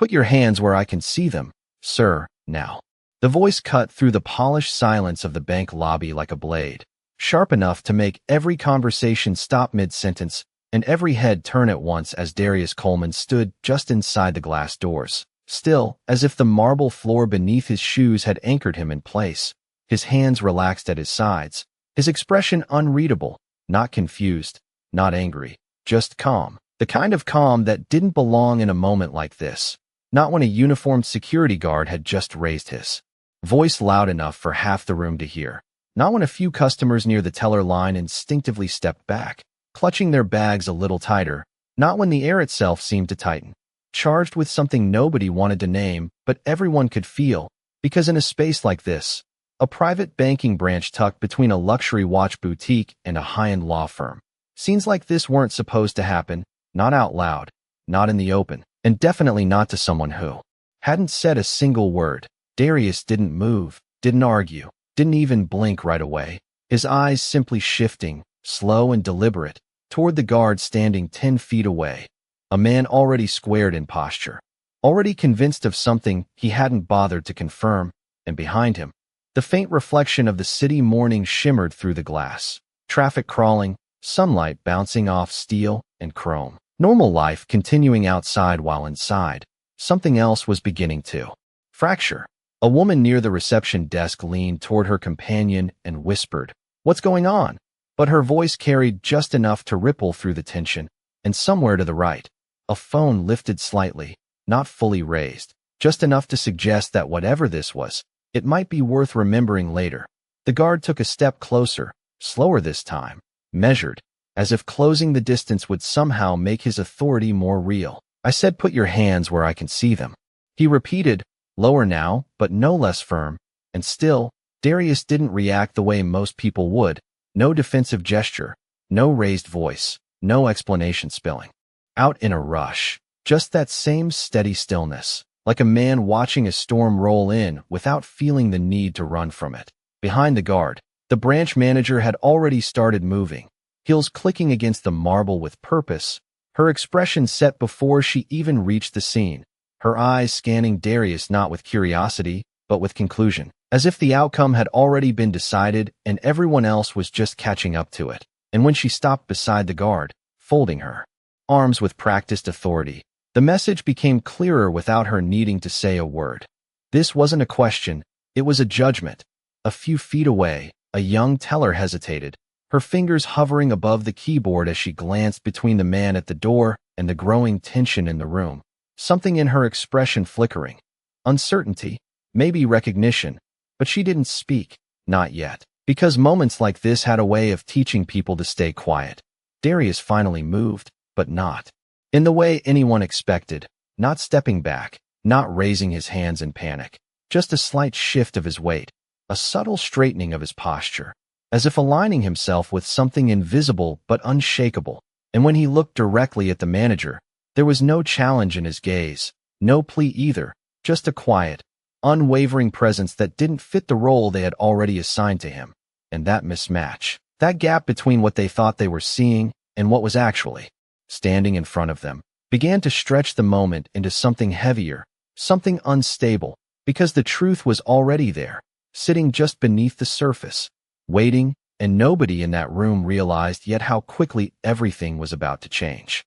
Put your hands where I can see them, sir, now. The voice cut through the polished silence of the bank lobby like a blade, sharp enough to make every conversation stop mid-sentence and every head turn at once as Darius Coleman stood just inside the glass doors, still, as if the marble floor beneath his shoes had anchored him in place. His hands relaxed at his sides, his expression unreadable, not confused, not angry, just calm. The kind of calm that didn't belong in a moment like this, not when a uniformed security guard had just raised his voice loud enough for half the room to hear, not when a few customers near the teller line instinctively stepped back, clutching their bags a little tighter, not when the air itself seemed to tighten, charged with something nobody wanted to name but everyone could feel, because in a space like this, a private banking branch tucked between a luxury watch boutique and a high-end law firm, scenes like this weren't supposed to happen, not out loud, not in the open, and definitely not to someone who hadn't said a single word. Darius didn't move, didn't argue, didn't even blink right away, his eyes simply shifting, slow and deliberate, toward the guard standing 10 feet away, a man already squared in posture, already convinced of something he hadn't bothered to confirm, and behind him, the faint reflection of the city morning shimmered through the glass, traffic crawling, sunlight bouncing off steel and chrome. Normal life continuing outside while inside, something else was beginning to fracture. A woman near the reception desk leaned toward her companion and whispered, "What's going on?" But her voice carried just enough to ripple through the tension, and somewhere to the right, a phone lifted slightly, not fully raised, just enough to suggest that whatever this was, it might be worth remembering later. The guard took a step closer, slower this time, measured, as if closing the distance would somehow make his authority more real. "I said put your hands where I can see them," he repeated, lower now, but no less firm, and still, Darius didn't react the way most people would. No defensive gesture, no raised voice, no explanation spilling out in a rush, just that same steady stillness, like a man watching a storm roll in without feeling the need to run from it. Behind the guard, the branch manager had already started moving, heels clicking against the marble with purpose, her expression set before she even reached the scene, her eyes scanning Darius not with curiosity, but with conclusion, as if the outcome had already been decided and everyone else was just catching up to it. And when she stopped beside the guard, folding her arms with practiced authority, the message became clearer without her needing to say a word. This wasn't a question, it was a judgment. A few feet away, a young teller hesitated, her fingers hovering above the keyboard as she glanced between the man at the door and the growing tension in the room, something in her expression flickering. Uncertainty, maybe recognition, but she didn't speak, not yet, because moments like this had a way of teaching people to stay quiet. Darius finally moved, but not in the way anyone expected, not stepping back, not raising his hands in panic, just a slight shift of his weight, a subtle straightening of his posture, as if aligning himself with something invisible but unshakable. And when he looked directly at the manager, there was no challenge in his gaze, no plea either, just a quiet, unwavering presence that didn't fit the role they had already assigned to him. And that mismatch, that gap between what they thought they were seeing and what was actually standing in front of them, began to stretch the moment into something heavier, something unstable, because the truth was already there, sitting just beneath the surface, waiting, and nobody in that room realized yet how quickly everything was about to change.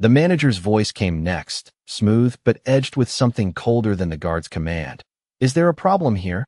The manager's voice came next, smooth but edged with something colder than the guard's command. "Is there a problem here?"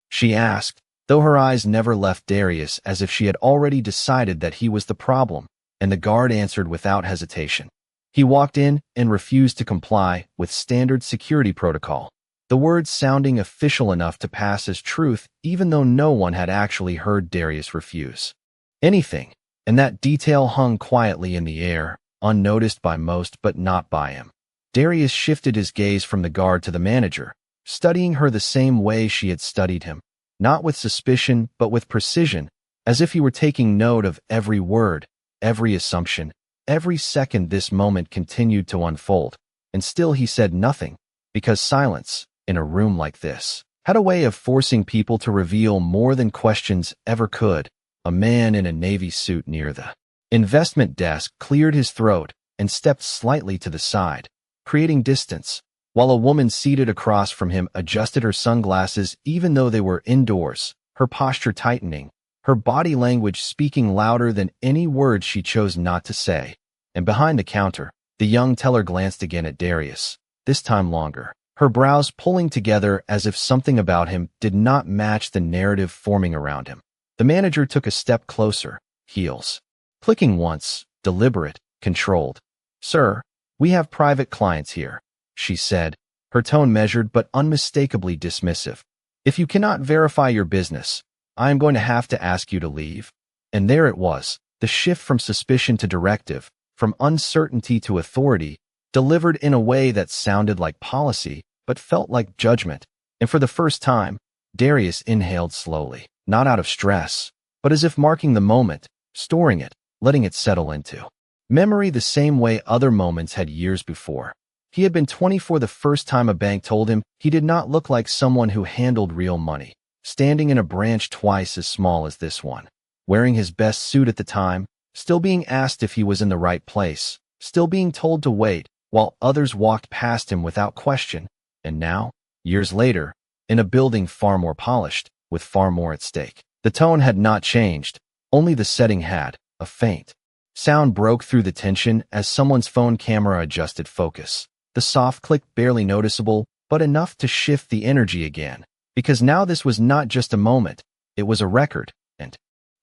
she asked, though her eyes never left Darius, as if she had already decided that he was the problem, and the guard answered without hesitation. He walked in and refused to comply with standard security protocol, the words sounding official enough to pass as truth even though no one had actually heard Darius refuse anything, and that detail hung quietly in the air, unnoticed by most but not by him. Darius shifted his gaze from the guard to the manager, studying her the same way she had studied him, not with suspicion but with precision, as if he were taking note of every word, every assumption, every second this moment continued to unfold. And still he said nothing, because silence, in a room like this, had a way of forcing people to reveal more than questions ever could. A man in a navy suit near the investment desk cleared his throat and stepped slightly to the side, creating distance, while a woman seated across from him adjusted her sunglasses even though they were indoors, her posture tightening, her body language speaking louder than any words she chose not to say. And behind the counter, the young teller glanced again at Darius, this time longer, her brows pulling together as if something about him did not match the narrative forming around him. The manager took a step closer, heels clicking once, deliberate, controlled. "Sir, we have private clients here," she said, her tone measured but unmistakably dismissive. "If you cannot verify your business, I am going to have to ask you to leave." And there it was, the shift from suspicion to directive, from uncertainty to authority, delivered in a way that sounded like policy, but felt like judgment. And for the first time, Darius inhaled slowly, not out of stress, but as if marking the moment, storing it, letting it settle into memory the same way other moments had years before. He had been 20 for the first time a bank told him he did not look like someone who handled real money, standing in a branch twice as small as this one, wearing his best suit at the time, still being asked if he was in the right place, still being told to wait, while others walked past him without question. And now, years later, in a building far more polished, with far more at stake. The tone had not changed, only the setting had. A faint sound broke through the tension as someone's phone camera adjusted focus. The soft click barely noticeable, but enough to shift the energy again. Because now this was not just a moment, it was a record, and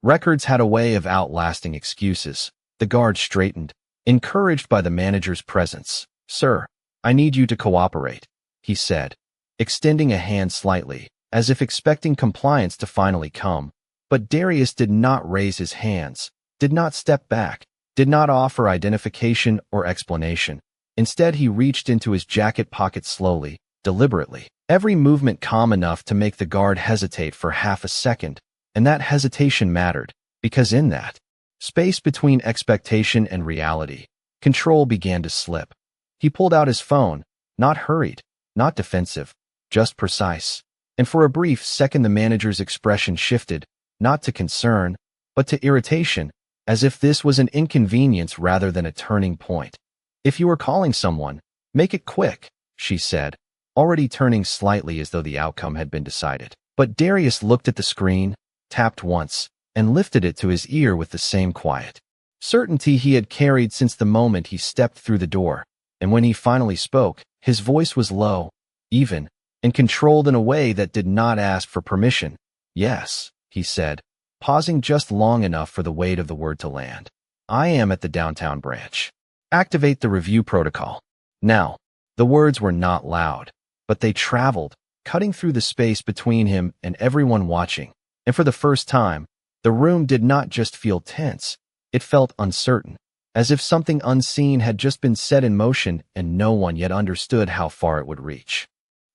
records had a way of outlasting excuses. The guard straightened, encouraged by the manager's presence. "Sir, I need you to cooperate," he said, extending a hand slightly, as if expecting compliance to finally come. But Darius did not raise his hands, did not step back, did not offer identification or explanation. Instead, he reached into his jacket pocket slowly, deliberately, every movement calm enough to make the guard hesitate for half a second. And that hesitation mattered, because in that space between expectation and reality, control began to slip. He pulled out his phone, not hurried, not defensive, just precise. And for a brief second the manager's expression shifted, not to concern, but to irritation, as if this was an inconvenience rather than a turning point. "If you are calling someone, make it quick," she said, already turning slightly as though the outcome had been decided. But Darius looked at the screen, tapped once, and lifted it to his ear with the same quiet certainty he had carried since the moment he stepped through the door. And when he finally spoke, his voice was low, even, and controlled in a way that did not ask for permission. "Yes," he said, pausing just long enough for the weight of the word to land. "I am at the downtown branch. Activate the review protocol." Now, the words were not loud, but they traveled, cutting through the space between him and everyone watching. And for the first time, the room did not just feel tense, it felt uncertain, as if something unseen had just been set in motion and no one yet understood how far it would reach.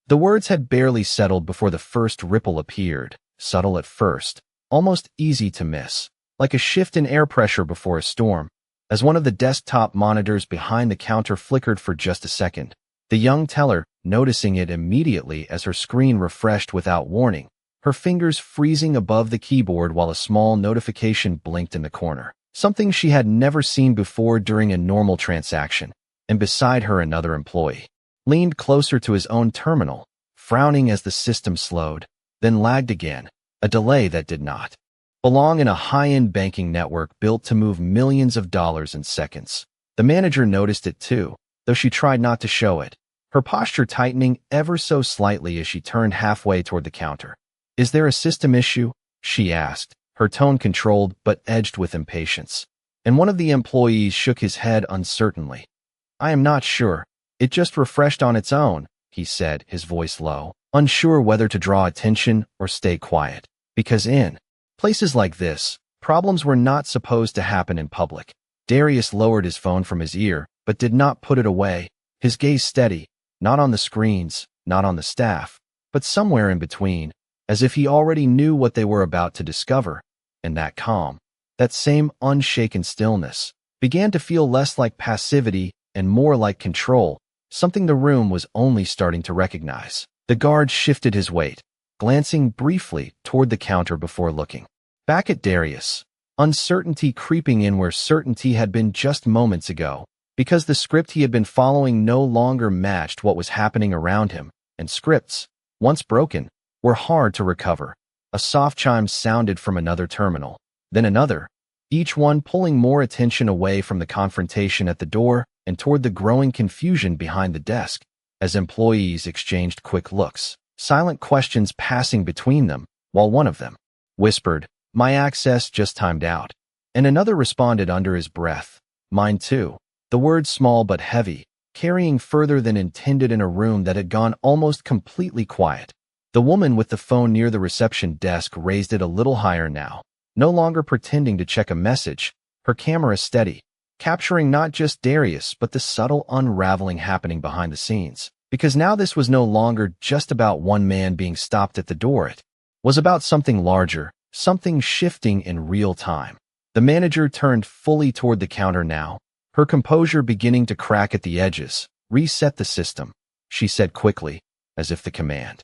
The words had barely settled before the first ripple appeared, subtle at first, almost easy to miss, like a shift in air pressure before a storm. As one of the desktop monitors behind the counter flickered for just a second, the young teller, noticing it immediately as her screen refreshed without warning, her fingers freezing above the keyboard while a small notification blinked in the corner, something she had never seen before during a normal transaction. And beside her another employee leaned closer to his own terminal, frowning as the system slowed, then lagged again, a delay that did not belong in a high-end banking network built to move millions of dollars in seconds. The manager noticed it too, though she tried not to show it, her posture tightening ever so slightly as she turned halfway toward the counter. "Is there a system issue?" she asked, her tone controlled but edged with impatience. And one of the employees shook his head uncertainly. "I am not sure. It just refreshed on its own," he said, his voice low, unsure whether to draw attention or stay quiet. Because in places like this, problems were not supposed to happen in public. Darius lowered his phone from his ear, but did not put it away, his gaze steady, not on the screens, not on the staff, but somewhere in between, as if he already knew what they were about to discover. And that calm, that same unshaken stillness, began to feel less like passivity and more like control, something the room was only starting to recognize. The guard shifted his weight, glancing briefly toward the counter before looking back at Darius, uncertainty creeping in where certainty had been just moments ago. because the script he had been following no longer matched what was happening around him, and scripts, once broken, were hard to recover. A soft chime sounded from another terminal, then another, each one pulling more attention away from the confrontation at the door and toward the growing confusion behind the desk, as employees exchanged quick looks, silent questions passing between them, while one of them whispered, "My access just timed out," and another responded under his breath, "Mine too." The words small but heavy, carrying further than intended in a room that had gone almost completely quiet. The woman with the phone near the reception desk raised it a little higher now, no longer pretending to check a message, her camera steady, capturing not just Darius but the subtle unraveling happening behind the scenes. Because now this was no longer just about one man being stopped at the door. It was about something larger, something shifting in real time. The manager turned fully toward the counter now, her composure beginning to crack at the edges. "Reset the system," she said quickly, as if the command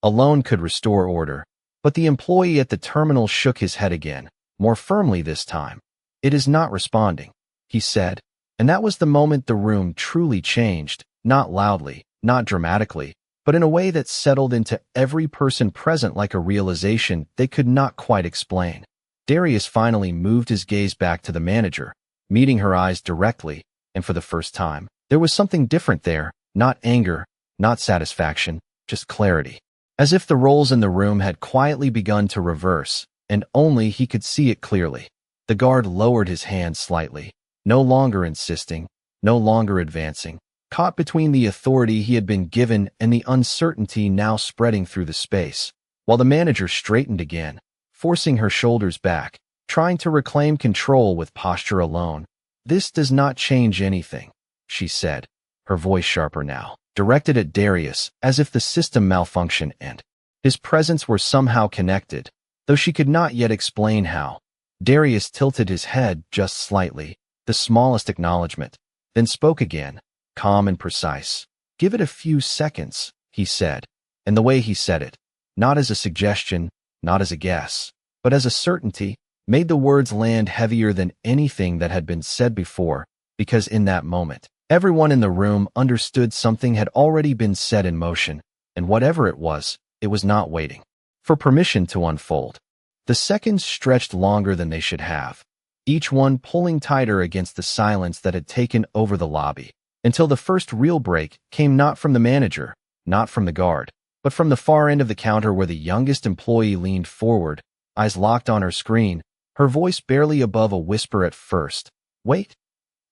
alone could restore order. But the employee at the terminal shook his head again, more firmly this time. "It is not responding," he said, and that was the moment the room truly changed, not loudly, not dramatically, but in a way that settled into every person present like a realization they could not quite explain. Darius finally moved his gaze back to the manager, meeting her eyes directly, and for the first time, there was something different there, not anger, not satisfaction, just clarity. As if the roles in the room had quietly begun to reverse, and only he could see it clearly. The guard lowered his hand slightly, no longer insisting, no longer advancing, caught between the authority he had been given and the uncertainty now spreading through the space, while the manager straightened again, forcing her shoulders back, trying to reclaim control with posture alone. "This does not change anything," she said, her voice sharper now, directed at Darius, as if the system malfunctioned and his presence were somehow connected, though she could not yet explain how. Darius tilted his head just slightly, the smallest acknowledgement, then spoke again, calm and precise. "Give it a few seconds," he said, and the way he said it, not as a suggestion, not as a guess, but as a certainty, made the words land heavier than anything that had been said before, because in that moment, everyone in the room understood something had already been set in motion, and whatever it was not waiting for permission to unfold. The seconds stretched longer than they should have, each one pulling tighter against the silence that had taken over the lobby, until the first real break came not from the manager, not from the guard, but from the far end of the counter where the youngest employee leaned forward, eyes locked on her screen, her voice barely above a whisper at first. "Wait,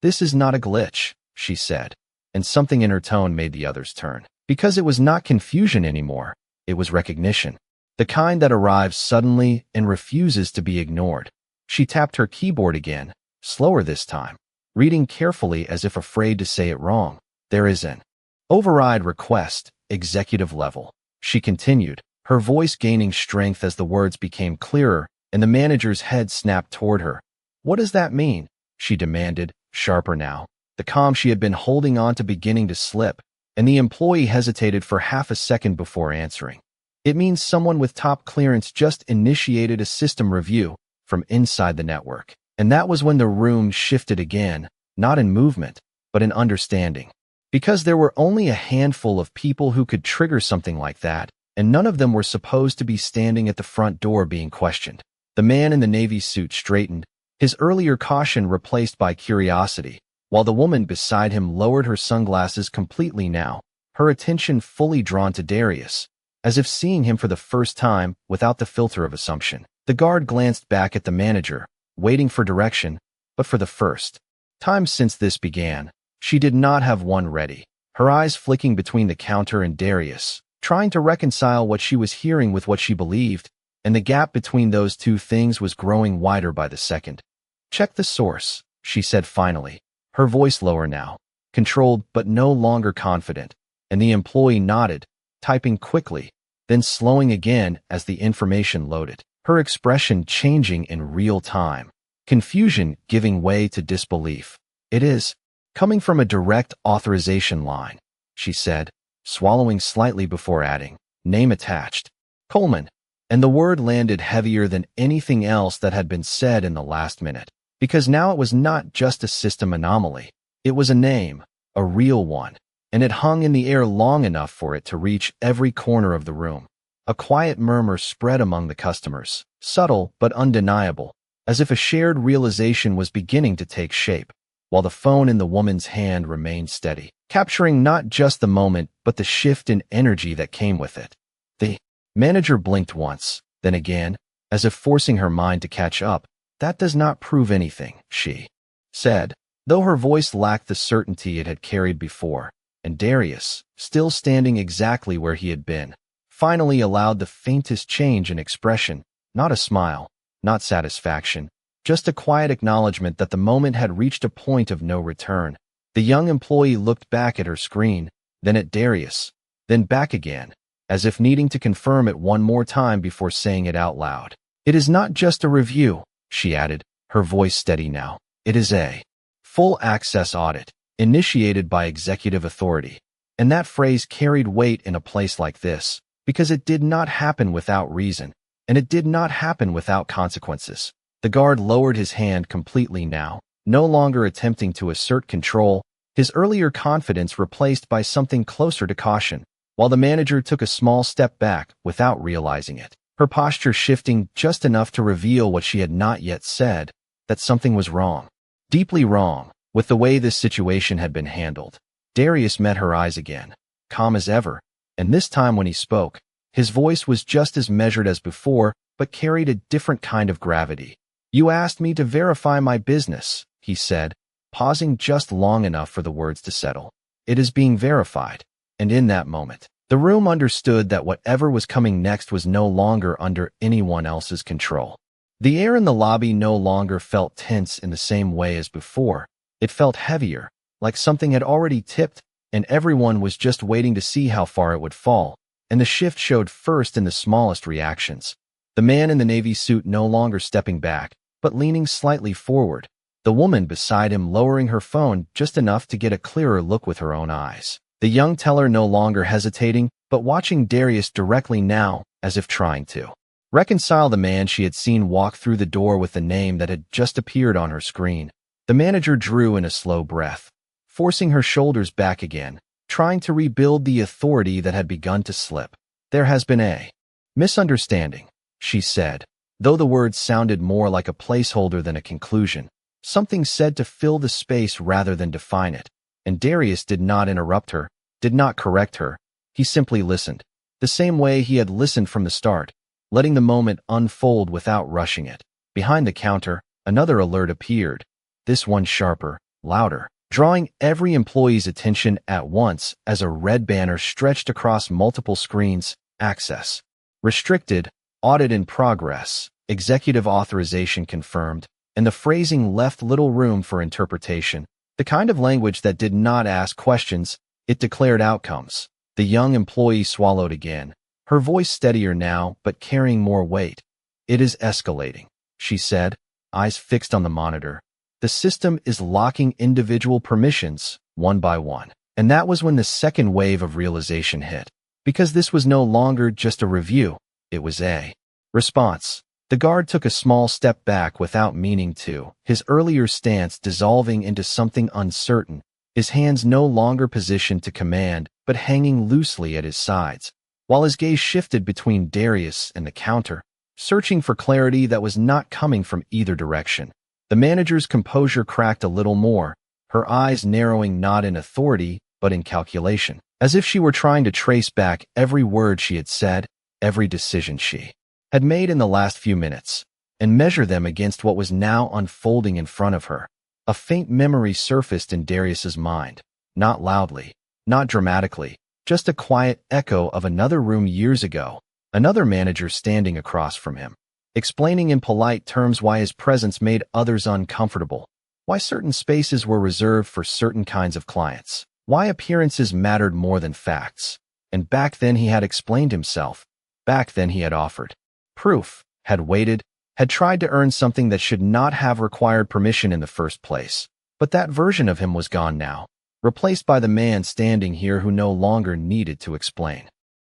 this is not a glitch," she said, and something in her tone made the others turn. Because it was not confusion anymore, it was recognition. The kind that arrives suddenly and refuses to be ignored. She tapped her keyboard again, slower this time, reading carefully as if afraid to say it wrong. "There is an override request, executive level," she continued, her voice gaining strength as the words became clearer, and the manager's head snapped toward her. "What does that mean?" she demanded, sharper now, the calm she had been holding on to beginning to slip, and the employee hesitated for half a second before answering. "It means someone with top clearance just initiated a system review from inside the network." And that was when the room shifted again, not in movement, but in understanding. Because there were only a handful of people who could trigger something like that, and none of them were supposed to be standing at the front door being questioned. The man in the navy suit straightened, his earlier caution replaced by curiosity, while the woman beside him lowered her sunglasses completely now, her attention fully drawn to Darius, as if seeing him for the first time without the filter of assumption. The guard glanced back at the manager, waiting for direction, but for the first time since this began, she did not have one ready, her eyes flicking between the counter and Darius, trying to reconcile what she was hearing with what she believed, and the gap between those two things was growing wider by the second. "Check the source," she said finally, her voice lower now, controlled but no longer confident, and the employee nodded, typing quickly, then slowing again as the information loaded, her expression changing in real time, confusion giving way to disbelief. "It is coming from a direct authorization line," she said, swallowing slightly before adding, "Name attached, Coleman," and the word landed heavier than anything else that had been said in the last minute, because now it was not just a system anomaly, It was a name, a real one, and it hung in the air long enough for it to reach every corner of the room. A quiet murmur spread among the customers, subtle but undeniable, as if a shared realization was beginning to take shape, while the phone in the woman's hand remained steady, capturing not just the moment but the shift in energy that came with it. The manager blinked once, then again, as if forcing her mind to catch up. "That does not prove anything," she said, though her voice lacked the certainty it had carried before, and Darius, still standing exactly where he had been, finally allowed the faintest change in expression, not a smile, not satisfaction, just a quiet acknowledgement that the moment had reached a point of no return. The young employee looked back at her screen, then at Darius, then back again, as if needing to confirm it one more time before saying it out loud. "It is not just a review," she added, her voice steady now. "It is a full access audit, initiated by executive authority." And that phrase carried weight in a place like this, because it did not happen without reason, and it did not happen without consequences. The guard lowered his hand completely now, no longer attempting to assert control, his earlier confidence replaced by something closer to caution, while the manager took a small step back without realizing it, her posture shifting just enough to reveal what she had not yet said, that something was wrong. Deeply wrong, with the way this situation had been handled. Darius met her eyes again, calm as ever, and this time when he spoke, his voice was just as measured as before, but carried a different kind of gravity. "You asked me to verify my business," he said, pausing just long enough for the words to settle. "It is being verified." And in that moment, the room understood that whatever was coming next was no longer under anyone else's control. The air in the lobby no longer felt tense in the same way as before. It felt heavier, like something had already tipped, and everyone was just waiting to see how far it would fall. And the shift showed first in the smallest reactions. The man in the navy suit no longer stepping back, but leaning slightly forward. The woman beside him lowering her phone just enough to get a clearer look with her own eyes. The young teller no longer hesitating, but watching Darius directly now, as if trying to reconcile the man she had seen walk through the door with the name that had just appeared on her screen. The manager drew in a slow breath, forcing her shoulders back again, trying to rebuild the authority that had begun to slip. "There has been a misunderstanding," she said, though the words sounded more like a placeholder than a conclusion, something said to fill the space rather than define it. And Darius did not interrupt her, did not correct her. He simply listened, the same way he had listened from the start, letting the moment unfold without rushing it. Behind the counter, another alert appeared, this one sharper, louder, drawing every employee's attention at once as a red banner stretched across multiple screens. "Access restricted, audit in progress, executive authorization confirmed," and the phrasing left little room for interpretation. The kind of language that did not ask questions, it declared outcomes. The young employee swallowed again, her voice steadier now but carrying more weight. "It is escalating," she said, eyes fixed on the monitor. "The system is locking individual permissions, one by one." And that was when the second wave of realization hit. Because this was no longer just a review, it was a response. The guard took a small step back without meaning to, his earlier stance dissolving into something uncertain, his hands no longer positioned to command, but hanging loosely at his sides, while his gaze shifted between Darius and the counter, searching for clarity that was not coming from either direction. The manager's composure cracked a little more, her eyes narrowing not in authority, but in calculation, as if she were trying to trace back every word she had said, every decision she had made in the last few minutes, and measure them against what was now unfolding in front of her. A faint memory surfaced in Darius's mind, not loudly, not dramatically, just a quiet echo of another room years ago, another manager standing across from him, explaining in polite terms why his presence made others uncomfortable, why certain spaces were reserved for certain kinds of clients, why appearances mattered more than facts. And back then he had explained himself. Back then he had offered proof, had waited, had tried to earn something that should not have required permission in the first place. But that version of him was gone now, replaced by the man standing here who no longer needed to explain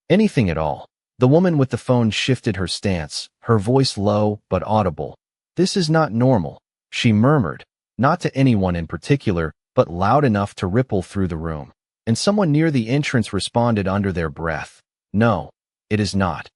anything at all. The woman with the phone shifted her stance, her voice low but audible. "This is not normal," she murmured, not to anyone in particular, but loud enough to ripple through the room. And someone near the entrance responded under their breath, "No, it is not."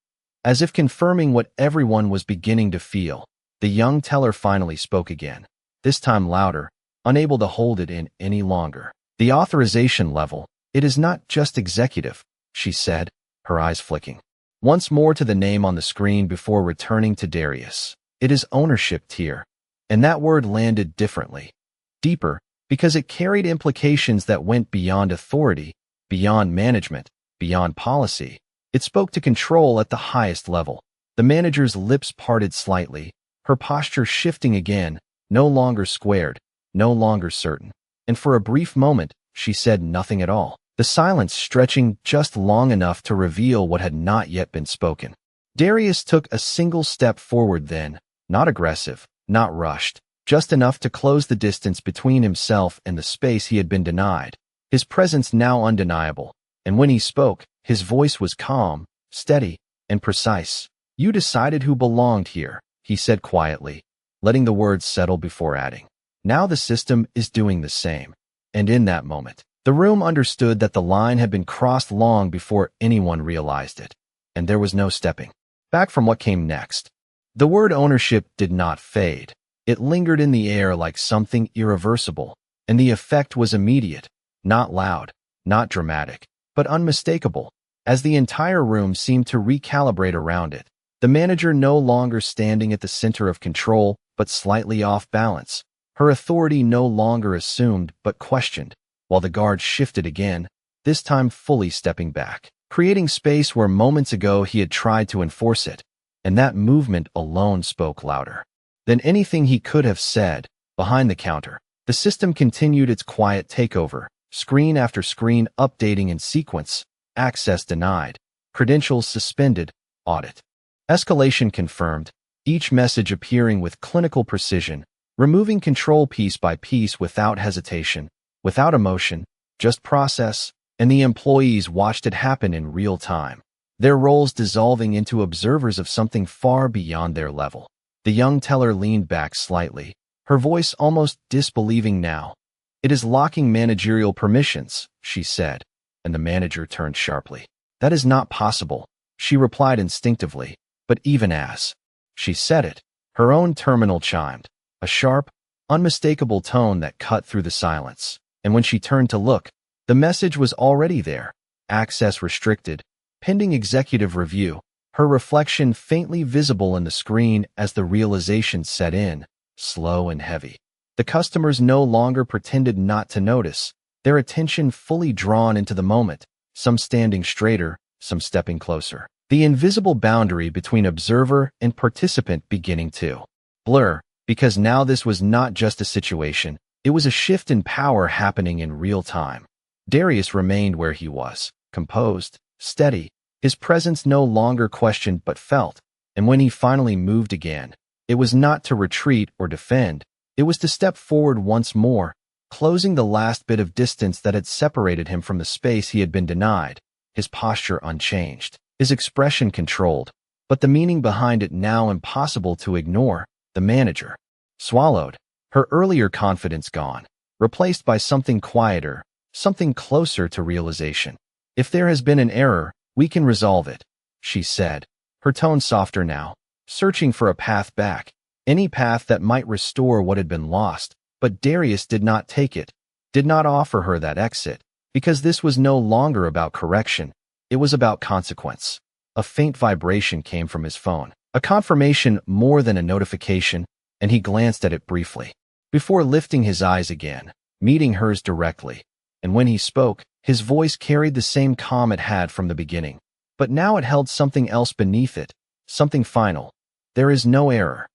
As if confirming what everyone was beginning to feel, the young teller finally spoke again, this time louder, unable to hold it in any longer. "The authorization level, it is not just executive," she said, her eyes flicking once more to the name on the screen before returning to Darius. "It is ownership tier." And that word landed differently, deeper, because it carried implications that went beyond authority, beyond management, beyond policy. It spoke to control at the highest level. The manager's lips parted slightly, her posture shifting again, no longer squared, no longer certain. And for a brief moment, she said nothing at all, the silence stretching just long enough to reveal what had not yet been spoken. Darius took a single step forward then, not aggressive, not rushed, just enough to close the distance between himself and the space he had been denied, his presence now undeniable. And when he spoke, his voice was calm, steady, and precise. "You decided who belonged here," he said quietly, letting the words settle before adding, "Now the system is doing the same." And in that moment, the room understood that the line had been crossed long before anyone realized it, and there was no stepping back from what came next. The word ownership did not fade. It lingered in the air like something irreversible, and the effect was immediate, not loud, not dramatic, but unmistakable. As the entire room seemed to recalibrate around it, the manager no longer standing at the center of control, but slightly off balance, her authority no longer assumed but questioned, while the guard shifted again, this time fully stepping back, creating space where moments ago he had tried to enforce it. And that movement alone spoke louder than anything he could have said. Behind the counter, the system continued its quiet takeover, screen after screen updating in sequence, access denied, credentials suspended, audit escalation confirmed, each message appearing with clinical precision, removing control piece by piece without hesitation, without emotion, just process, and the employees watched it happen in real time, their roles dissolving into observers of something far beyond their level. The young teller leaned back slightly, her voice almost disbelieving now. "It is locking managerial permissions," she said, and the manager turned sharply. "That is not possible," she replied instinctively, but even as she said it, her own terminal chimed, a sharp, unmistakable tone that cut through the silence. And when she turned to look, the message was already there, access restricted, pending executive review, her reflection faintly visible in the screen as the realization set in, slow and heavy. The customers no longer pretended not to notice, their attention fully drawn into the moment, some standing straighter, some stepping closer. The invisible boundary between observer and participant beginning to blur, because now this was not just a situation, it was a shift in power happening in real time. Darius remained where he was, composed, steady, his presence no longer questioned but felt, and when he finally moved again, it was not to retreat or defend, it was to step forward once more, closing the last bit of distance that had separated him from the space he had been denied, his posture unchanged, his expression controlled, but the meaning behind it now impossible to ignore. The manager swallowed, her earlier confidence gone, replaced by something quieter, something closer to realization. "If there has been an error, we can resolve it," she said, her tone softer now, searching for a path back, any path that might restore what had been lost. But Darius did not take it, did not offer her that exit, because this was no longer about correction, it was about consequence. A faint vibration came from his phone, a confirmation more than a notification, and he glanced at it briefly, before lifting his eyes again, meeting hers directly. And when he spoke, his voice carried the same calm it had from the beginning, but now it held something else beneath it, something final. "There is no error,"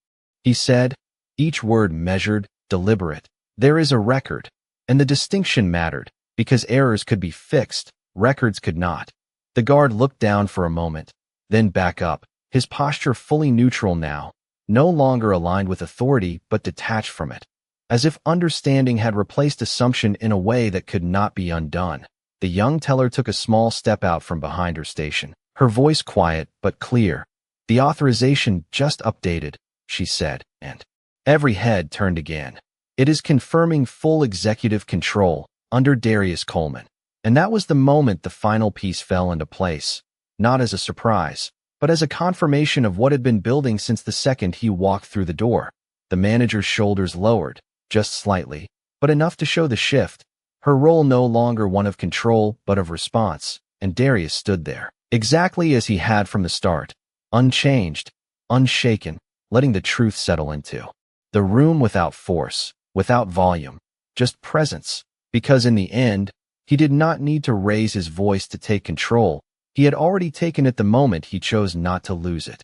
he said, each word measured, deliberate. "There is a record," and the distinction mattered, because errors could be fixed, records could not. The guard looked down for a moment, then back up, his posture fully neutral now, no longer aligned with authority but detached from it, as if understanding had replaced assumption in a way that could not be undone. The young teller took a small step out from behind her station, her voice quiet but clear. "The authorization just updated," she said, and every head turned again. It is confirming full executive control under Darius Coleman. And that was the moment the final piece fell into place, not as a surprise, but as a confirmation of what had been building since the second he walked through the door. The manager's shoulders lowered, just slightly, but enough to show the shift. Her role no longer one of control, but of response, and Darius stood there, exactly as he had from the start, unchanged, unshaken, letting the truth settle into the room without force, without volume, just presence, because in the end, he did not need to raise his voice to take control. He had already taken it the moment he chose not to lose it.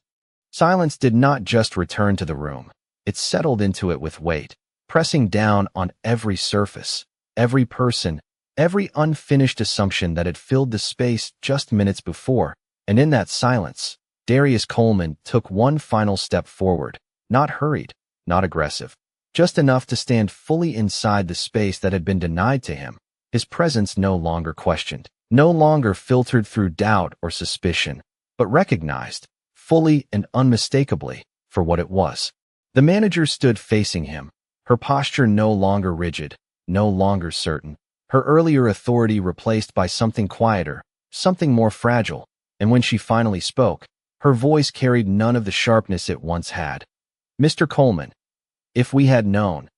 Silence did not just return to the room. It settled into it with weight, pressing down on every surface, every person, every unfinished assumption that had filled the space just minutes before. And in that silence, Darius Coleman took one final step forward, not hurried, not aggressive, just enough to stand fully inside the space that had been denied to him, his presence no longer questioned, no longer filtered through doubt or suspicion, but recognized, fully and unmistakably, for what it was. The manager stood facing him, her posture no longer rigid, no longer certain, her earlier authority replaced by something quieter, something more fragile, and when she finally spoke, her voice carried none of the sharpness it once had. "Mr. Coleman, if we had known,"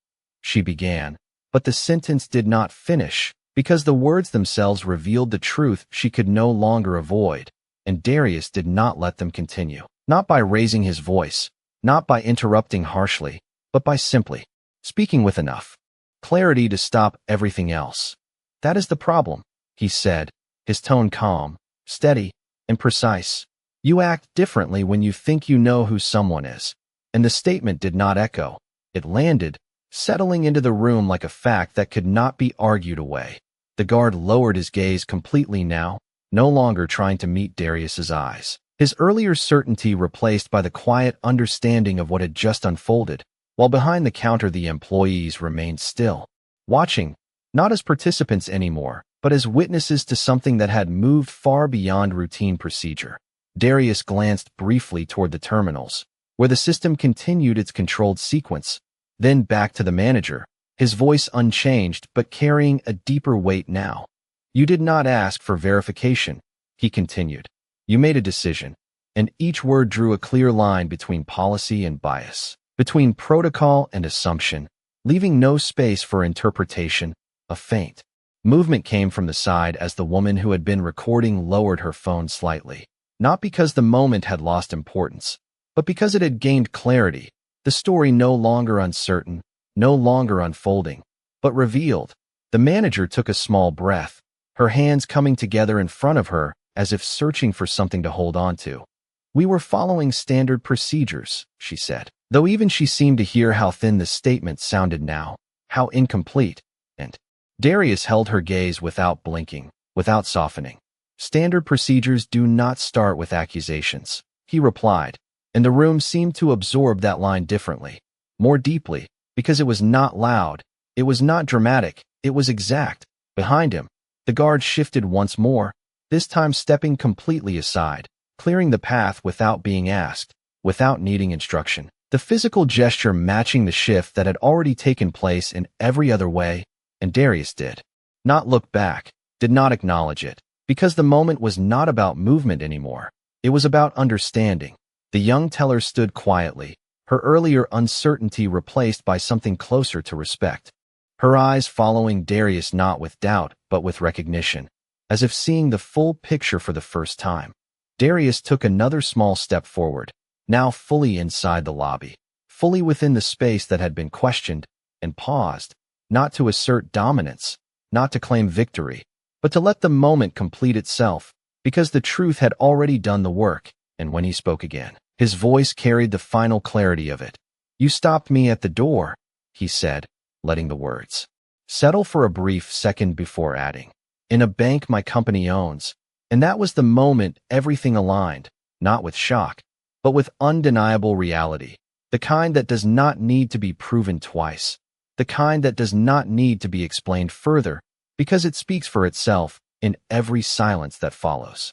she began, but the sentence did not finish, because the words themselves revealed the truth she could no longer avoid, and Darius did not let them continue. Not by raising his voice, not by interrupting harshly, but by simply speaking with enough clarity to stop everything else. "That is the problem," he said, his tone calm, steady, and precise. "You act differently when you think you know who someone is." And the statement did not echo. It landed, settling into the room like a fact that could not be argued away. The guard lowered his gaze completely now, no longer trying to meet Darius's eyes. His earlier certainty replaced by the quiet understanding of what had just unfolded, while behind the counter the employees remained still, watching, not as participants anymore, but as witnesses to something that had moved far beyond routine procedure. Darius glanced briefly toward the terminals, where the system continued its controlled sequence, then back to the manager, his voice unchanged but carrying a deeper weight now. "You did not ask for verification," he continued. "You made a decision," and each word drew a clear line between policy and bias, between protocol and assumption, leaving no space for interpretation. A faint movement came from the side as the woman who had been recording lowered her phone slightly, not because the moment had lost importance, but because it had gained clarity, the story no longer uncertain, no longer unfolding, but revealed. The manager took a small breath, her hands coming together in front of her as if searching for something to hold on to. "We were following standard procedures," she said, though even she seemed to hear how thin the statement sounded now, how incomplete, and Darius held her gaze without blinking, without softening. "Standard procedures do not start with accusations," he replied, and the room seemed to absorb that line differently, more deeply, because it was not loud, it was not dramatic, it was exact. Behind him, the guard shifted once more, this time stepping completely aside, clearing the path without being asked, without needing instruction. The physical gesture matching the shift that had already taken place in every other way, and Darius did not look back, did not acknowledge it, because the moment was not about movement anymore. It was about understanding. The young teller stood quietly, her earlier uncertainty replaced by something closer to respect. Her eyes following Darius not with doubt, but with recognition, as if seeing the full picture for the first time. Darius took another small step forward, now fully inside the lobby, fully within the space that had been questioned, and paused, not to assert dominance, not to claim victory, but to let the moment complete itself, because the truth had already done the work. And when he spoke again, his voice carried the final clarity of it. "You stopped me at the door," he said, letting the words settle for a brief second before adding, "In a bank my company owns." And that was the moment everything aligned, not with shock, but with undeniable reality, the kind that does not need to be proven twice, the kind that does not need to be explained further, because it speaks for itself in every silence that follows.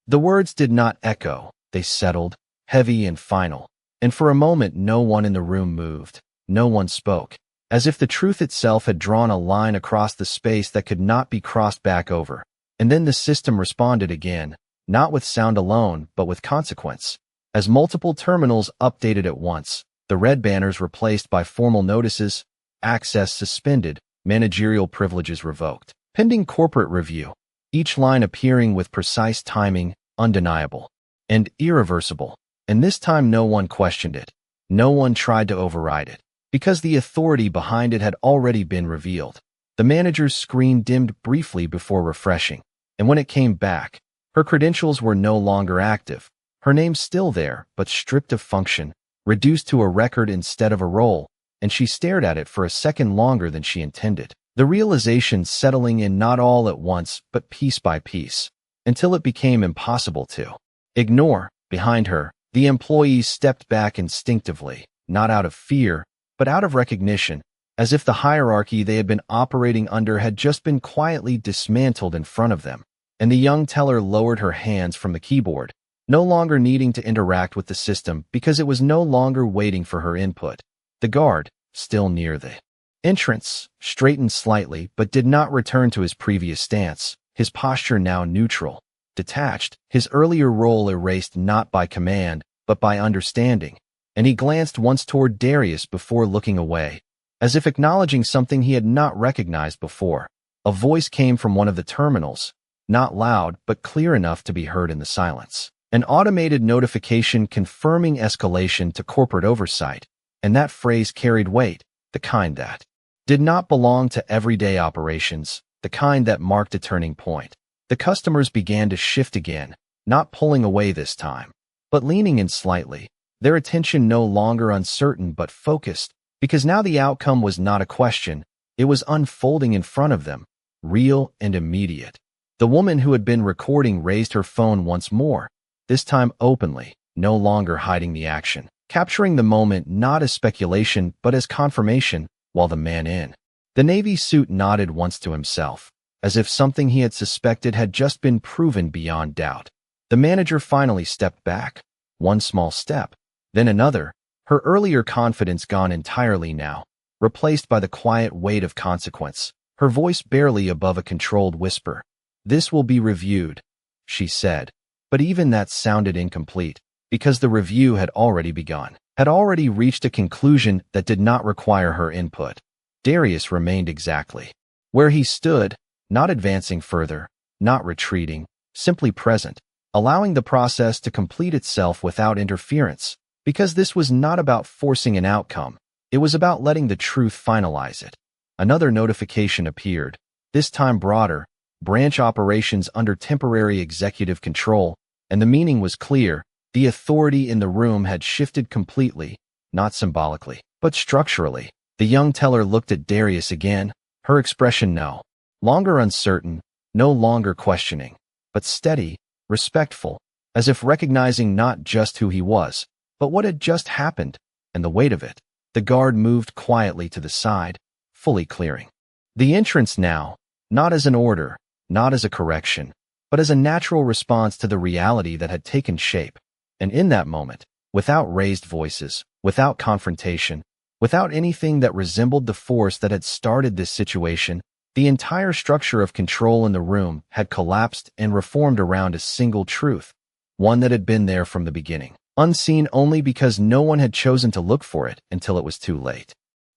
The words did not echo, they settled, heavy and final, and for a moment no one in the room moved, no one spoke, as if the truth itself had drawn a line across the space that could not be crossed back over. And then the system responded again, not with sound alone, but with consequence. As multiple terminals updated at once, the red banners replaced by formal notices, access suspended, managerial privileges revoked, pending corporate review, each line appearing with precise timing, undeniable, and irreversible. And this time no one questioned it. No one tried to override it, because the authority behind it had already been revealed. The manager's screen dimmed briefly before refreshing, and when it came back, her credentials were no longer active. Her name still there, but stripped of function, reduced to a record instead of a role, and she stared at it for a second longer than she intended. The realization settling in not all at once, but piece by piece, until it became impossible to ignore. Behind her, the employees stepped back instinctively, not out of fear, but out of recognition, as if the hierarchy they had been operating under had just been quietly dismantled in front of them. And the young teller lowered her hands from the keyboard, no longer needing to interact with the system because it was no longer waiting for her input. The guard, still near the entrance, straightened slightly but did not return to his previous stance, his posture now neutral, detached, his earlier role erased not by command, but by understanding. And he glanced once toward Darius before looking away, as if acknowledging something he had not recognized before. A voice came from one of the terminals, not loud but clear enough to be heard in the silence. An automated notification confirming escalation to corporate oversight, and that phrase carried weight, the kind that did not belong to everyday operations, the kind that marked a turning point. The customers began to shift again, not pulling away this time, but leaning in slightly, their attention no longer uncertain but focused, because now the outcome was not a question, it was unfolding in front of them, real and immediate. The woman who had been recording raised her phone once more, this time openly, no longer hiding the action, capturing the moment not as speculation but as confirmation, while the man in the navy suit nodded once to himself, as if something he had suspected had just been proven beyond doubt. The manager finally stepped back, one small step, then another, her earlier confidence gone entirely now, replaced by the quiet weight of consequence, her voice barely above a controlled whisper. "This will be reviewed," she said, but even that sounded incomplete, because the review had already begun, had already reached a conclusion that did not require her input. Darius remained exactly where he stood, not advancing further, not retreating, simply present, allowing the process to complete itself without interference, because this was not about forcing an outcome, it was about letting the truth finalize it. Another notification appeared, this time broader, branch operations under temporary executive control, and the meaning was clear, the authority in the room had shifted completely, not symbolically, but structurally. The young teller looked at Darius again, her expression no longer uncertain, no longer questioning, but steady, respectful, as if recognizing not just who he was, but what had just happened, and the weight of it. The guard moved quietly to the side, fully clearing the entrance now, not as an order, not as a correction, but as a natural response to the reality that had taken shape. And in that moment, without raised voices, without confrontation, without anything that resembled the force that had started this situation, the entire structure of control in the room had collapsed and reformed around a single truth, one that had been there from the beginning, unseen only because no one had chosen to look for it until it was too late.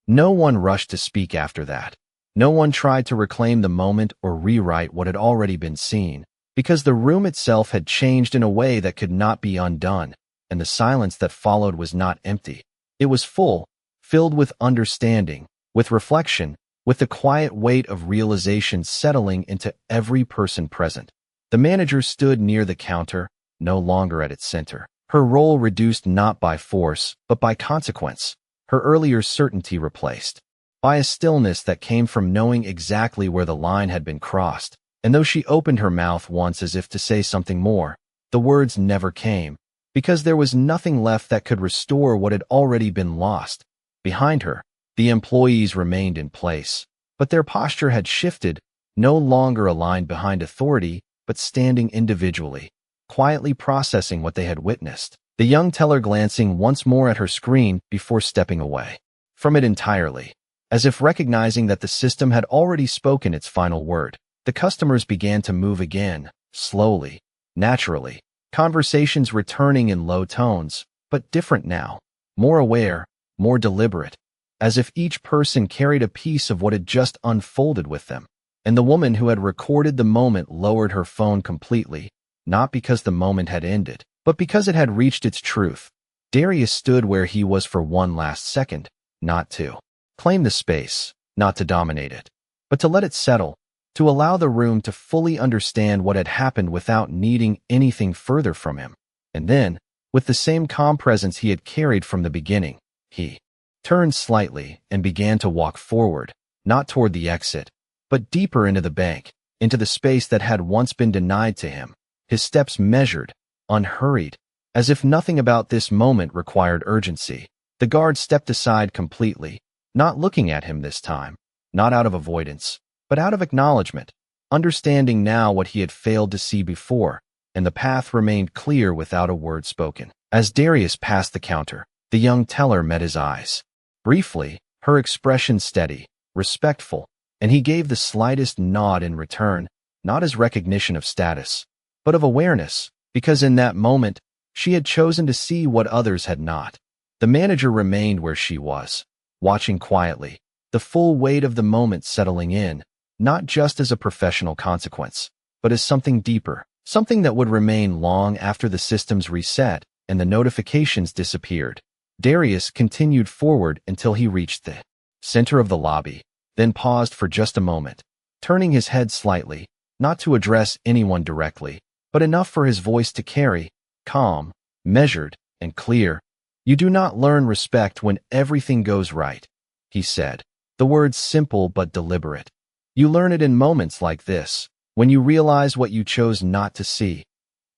No one rushed to speak after that. No one tried to reclaim the moment or rewrite what had already been seen, because the room itself had changed in a way that could not be undone, and the silence that followed was not empty. It was full, filled with understanding, with reflection, with the quiet weight of realization settling into every person present. The manager stood near the counter, no longer at its center, her role reduced not by force, but by consequence, her earlier certainty replaced by a stillness that came from knowing exactly where the line had been crossed. And though she opened her mouth once as if to say something more, the words never came, because there was nothing left that could restore what had already been lost. Behind her, the employees remained in place, but their posture had shifted, no longer aligned behind authority, but standing individually, quietly processing what they had witnessed. The young teller glancing once more at her screen before stepping away from it entirely. As if recognizing that the system had already spoken its final word, the customers began to move again, slowly, naturally, conversations returning in low tones, but different now, more aware, more deliberate, as if each person carried a piece of what had just unfolded with them. And the woman who had recorded the moment lowered her phone completely, not because the moment had ended, but because it had reached its truth. Darius stood where he was for one last second, not to claim the space, not to dominate it, but to let it settle, to allow the room to fully understand what had happened without needing anything further from him. And then, with the same calm presence he had carried from the beginning, he turned slightly and began to walk forward, not toward the exit, but deeper into the bank, into the space that had once been denied to him, his steps measured, unhurried, as if nothing about this moment required urgency. The guard stepped aside completely, not looking at him this time, not out of avoidance, but out of acknowledgement, understanding now what he had failed to see before, and the path remained clear without a word spoken. As Darius passed the counter, the young teller met his eyes. Briefly, her expression steady, respectful, and he gave the slightest nod in return, not as recognition of status, but of awareness, because in that moment, she had chosen to see what others had not. The manager remained where she was, watching quietly, the full weight of the moment settling in, not just as a professional consequence, but as something deeper, something that would remain long after the systems reset and the notifications disappeared. Darius continued forward until he reached the center of the lobby, then paused for just a moment, turning his head slightly, not to address anyone directly, but enough for his voice to carry, calm, measured, and clear. "You do not learn respect when everything goes right," he said, the words simple but deliberate. "You learn it in moments like this, when you realize what you chose not to see."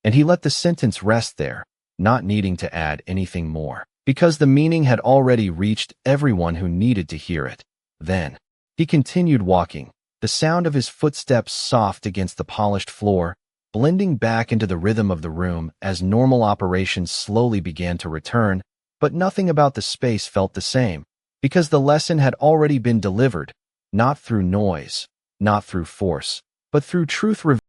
And he let the sentence rest there, not needing to add anything more, because the meaning had already reached everyone who needed to hear it. Then, he continued walking, the sound of his footsteps soft against the polished floor, blending back into the rhythm of the room as normal operations slowly began to return, but nothing about the space felt the same, because the lesson had already been delivered, not through noise, not through force, but through truth revealed.